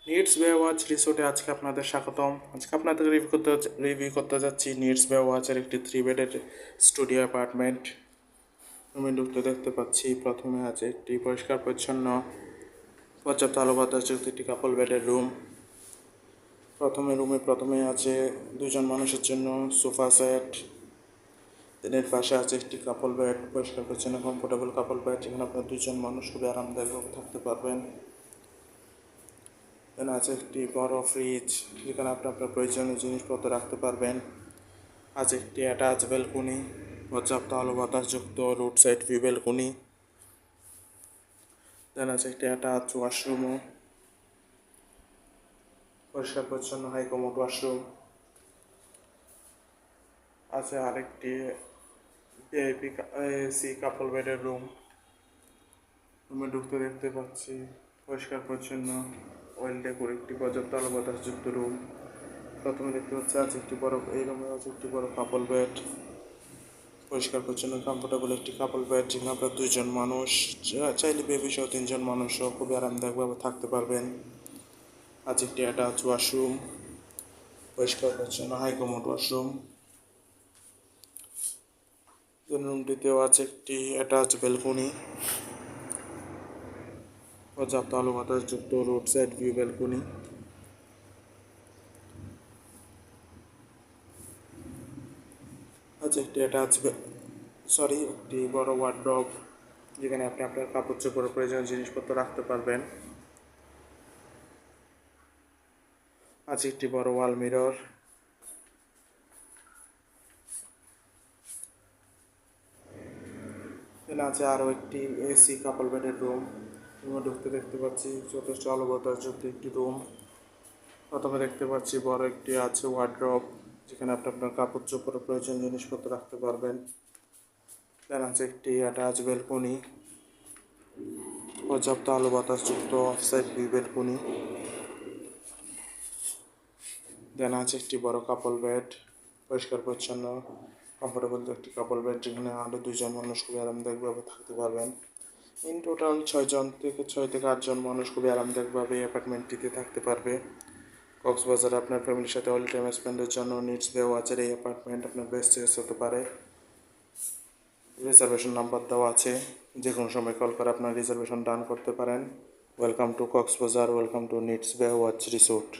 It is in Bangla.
নিডস বে ওয়াচ রিসোর্টে আজকে আপনাদের স্বাগতম। আজকে আপনাদের রিভিউ করতে যাচ্ছি নিডস বে ওয়াচের একটি 3 বেডের স্টুডিও অ্যাপার্টমেন্ট। রুমে ঢুকতে দেখতে পাচ্ছি প্রথমে আছে একটি পরিষ্কার পরিচ্ছন্ন পর্যাপ্ত আলো বাতাসযুক্ত একটি কাপল বেডের রুম। প্রথমে আছে দুজন মানুষের জন্য সোফা সেট। এর পাশে আছে একটি কাপল বেড, পরিষ্কার পরিচ্ছন্ন কমফোর্টেবল কাপল বেড, যেখানে আপনার দুজন মানুষ খুবই আরামদায়ক থাকতে পারবেন। এখানে আছে একটি বড় ফ্রিজ, যেখানে আপনি আপনার প্রয়োজনীয় জিনিসপত্র রাখতে পারবেন। আছে একটি অ্যাটাচ ব্যালকনি, পর্যাপ্ত আলো বাতাসযুক্ত রোড সাইড ভিউ ব্যালকনি। দেন আছে একটি অ্যাটাচ ওয়াশরুমও, পরিষ্কার পরিচ্ছন্ন হাই কমোড ওয়াশরুম। আছে আরেকটি ভিআইপি এসি কাপল বেডের রুমে ঢুকতে দেখতে পাচ্ছি পরিষ্কার পরিচ্ছন্ন ওয়েল ডেকোর একটি পর্যাপ্ত আলো বাতাসযুক্ত রুম। প্রথমে দেখতে পাচ্ছি আছে একটি বড়, এই রুমে আছে একটি বড় কাপল বেড, পরিষ্কার পরিচ্ছন্ন কমফোর্টেবল একটি কাপল বেড, যেখানে আপনার দুজন মানুষ চাইলে বেবি সহ 3জন মানুষও খুবই আরামদায়কভাবে থাকতে পারবেন। আছে একটি অ্যাটাচ ওয়াশরুম, পরিষ্কার পরিচ্ছন্ন হাই কমোড ওয়াশরুম। রুমটিতেও আছে একটি অ্যাটাচ ব্যালকনি, পর্যাপ্ত আলো বাতাসযুক্ত রোড সাইড ভিউ ব্যালকনি। আছে একটি একটি বড় ওয়ার্ডরোব, যেখানে আপনি আপনার কাপড় চোপড় প্রয়োজনীয় জিনিসপত্র রাখতে পারবেন। আছে একটি বড় ওয়াল মিরর। এখানে আছে আরও একটি এসি কাপল বেডের রুমে ঢুকতে দেখতে পাচ্ছি যথেষ্ট আলো বাতাসযুক্ত একটি রুম। প্রথমে দেখতে পাচ্ছি বড় একটি আছে ওয়ার্ডরোব, যেখানে আপনি আপনার কাপড় চোপড় প্রয়োজনীয় জিনিসপত্র রাখতে পারবেন। দেন আছে একটি অ্যাটাচ ব্যালকনি, পর্যাপ্ত আলো বাতাসযুক্ত অফসাইড ভিউ ব্যালকনি। দেন আছে একটি বড় কাপল বেড, পরিষ্কার পরিচ্ছন্ন কমফোর্টেবল একটি কাপল বেড, যেখানে আরও 2জন মানুষ খুবই আরামদায়কভাবে থাকতে পারবেন। ইন টোটাল 6 থেকে 8জন মানুষ খুবই আরামদায়কভাবে এই অ্যাপার্টমেন্টটিতে থাকতে পারবে। কক্সবাজারে আপনার ফ্যামিলির সাথে অল টাইম স্পেন্ডের জন্য নিডস বে ওয়াচের এই অ্যাপার্টমেন্ট আপনার বেস্ট চয়েস হতে পারে। রিজার্ভেশন নাম্বার দেওয়া আছে, যে কোনো সময় কল করে আপনার রিজার্ভেশন ডান করতে পারেন। Welcome to Cox's Bazar, welcome to needs বে ওয়াচ রিসোর্ট।